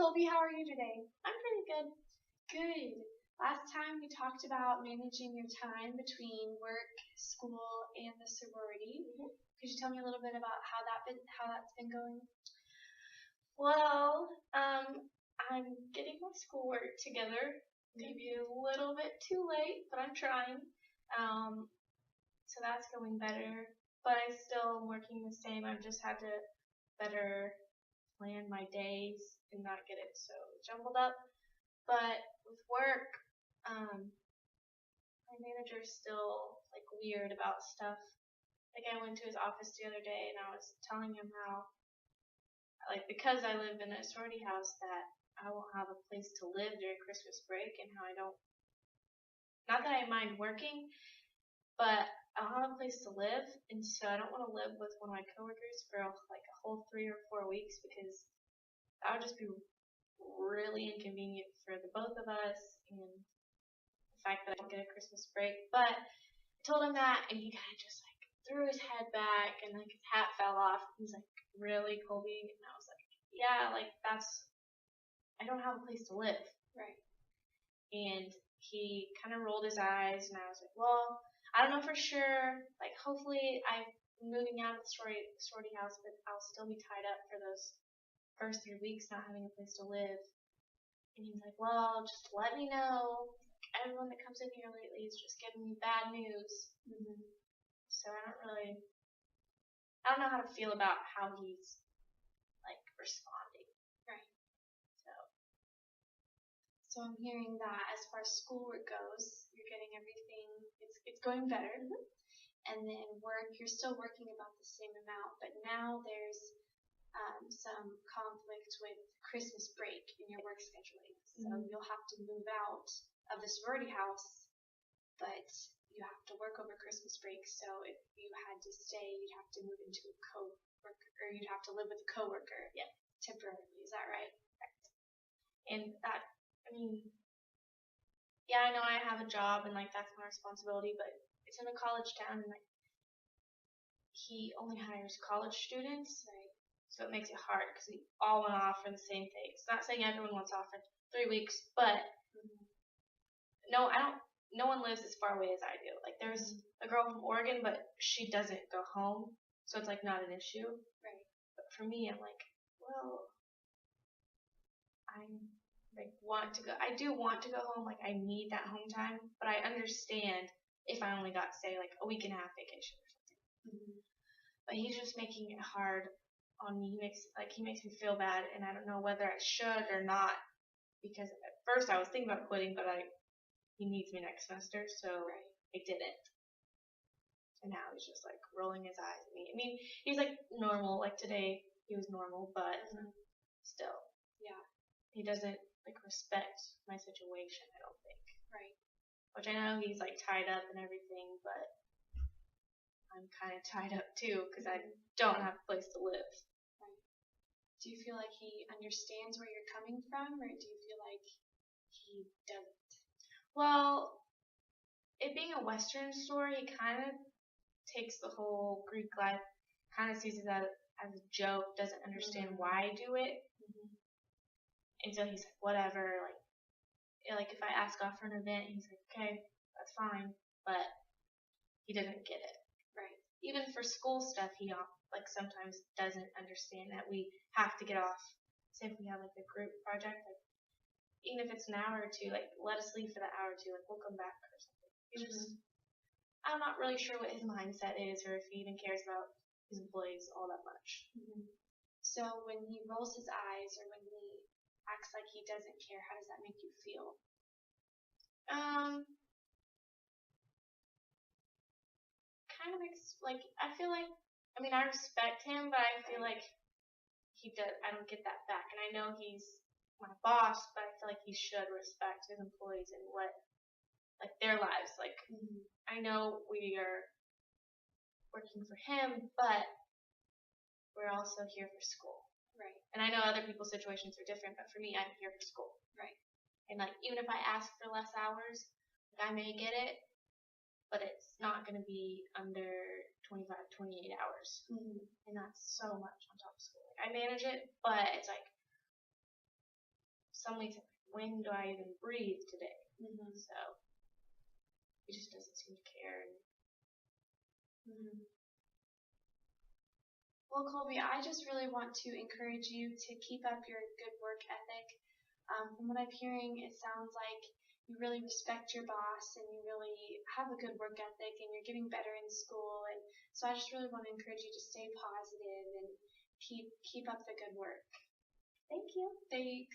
Colby, how are you today? I'm pretty good. Good. Last time we talked about managing your time between work, school, and the sorority. Mm-hmm. Could you tell me a little bit about how that's been going? Well, I'm getting my schoolwork together. Maybe a little bit too late, but I'm trying. So that's going better. But I still am working the same. I've just had to better plan my days and not get it so jumbled up. But with work, my manager's still like weird about stuff. Like I went to his office the other day and I was telling him how, like, because I live in a sorority house, that I won't have a place to live during Christmas break, and how I don't, not that I mind working, but I don't have a place to live, and so I don't want to live with one of my coworkers for like a whole 3 or 4 weeks, because that would just be really inconvenient for the both of us, and the fact that I don't get a Christmas break. But I told him that, and he kind of just like threw his head back, and like his hat fell off. He's like, "Really, Colby?" And I was like, "Yeah, like I don't have a place to live." Right. And he kind of rolled his eyes, and I was like, "Well, I don't know for sure. Like, hopefully I'm moving out of the sorority house, but I'll still be tied up for those first 3 weeks not having a place to live." And he's like, "Well, just let me know. Everyone that comes in here lately is just giving me bad news." Mm-hmm. So I don't know how to feel about how he's like responding. Right. So I'm hearing that as far as schoolwork goes, you're getting everything. It's going better. Mm-hmm. And then work, you're still working about the same amount, but now there's some conflict with Christmas break in your work scheduling. So you'll have to move out of the sorority house, but you have to work over Christmas break. So if you had to stay, you'd have to move into a co-worker, or you'd have to live with a coworker. Yeah. Temporarily. Is that right? Right. And that, I mean, yeah, I know I have a job and like that's my responsibility, but it's in a college town and like he only hires college students. Right. So it makes it hard because we all went off for the same thing. It's not saying everyone wants off for 3 weeks, but no one lives as far away as I do. Like there's a girl from Oregon, but she doesn't go home, so it's like not an issue. Right. But for me, I'm like, well, I like want to go. I do want to go home. Like I need that home time, but I understand if I only got say like a week and a half vacation or something. Mm-hmm. But he's just making it hard on me. He makes me feel bad, and I don't know whether I should or not. Because at first I was thinking about quitting, but he needs me next semester, so Right. I didn't. And now he's just like rolling his eyes at me. I mean, he's like normal. Like today he was normal, but still, yeah, he doesn't like respect my situation. I don't think. Right. Which I know he's like tied up and everything, but I'm kind of tied up too because I don't have a place to live. Right. Do you feel like he understands where you're coming from, or do you feel like he doesn't? Well, it being a Western store, he kind of takes the whole Greek life, kind of sees it as a joke, doesn't understand why I do it. Mm-hmm. And so he's like, whatever. Like if I ask off for an event, he's like, okay, that's fine. But he doesn't get it. Right. Even for school stuff, he like sometimes doesn't understand that we have to get off. Say if we have like a group project, like even if it's an hour or two, like let us leave for that hour or two, like we'll come back or something. He's just, I'm not really sure what his mindset is or if he even cares about his employees all that much. Mm-hmm. So when he rolls his eyes or when he acts like he doesn't care, how does that make you feel? Kind of like I feel like, I mean, I respect him, but I feel like I don't get that back. And I know he's my boss, but I feel like he should respect his employees and what, like their lives. Like I know we are working for him, but we're also here for school. Right. And I know other people's situations are different, but for me, I'm here for school. Right. And like even if I ask for less hours, like I may get it, but it's not going to be under 25, 28 hours. Mm-hmm. And that's so much on top of school. Like I manage it, but it's like some weeks I'm like, when do I even breathe today? Mm-hmm. So he just doesn't seem to care. Mm-hmm. Well, Colby, I just really want to encourage you to keep up your good work ethic. From what I'm hearing, it sounds like you really respect your boss and you really have a good work ethic and you're getting better in school. And so I just really want to encourage you to stay positive and keep up the good work. Thank you. Thanks.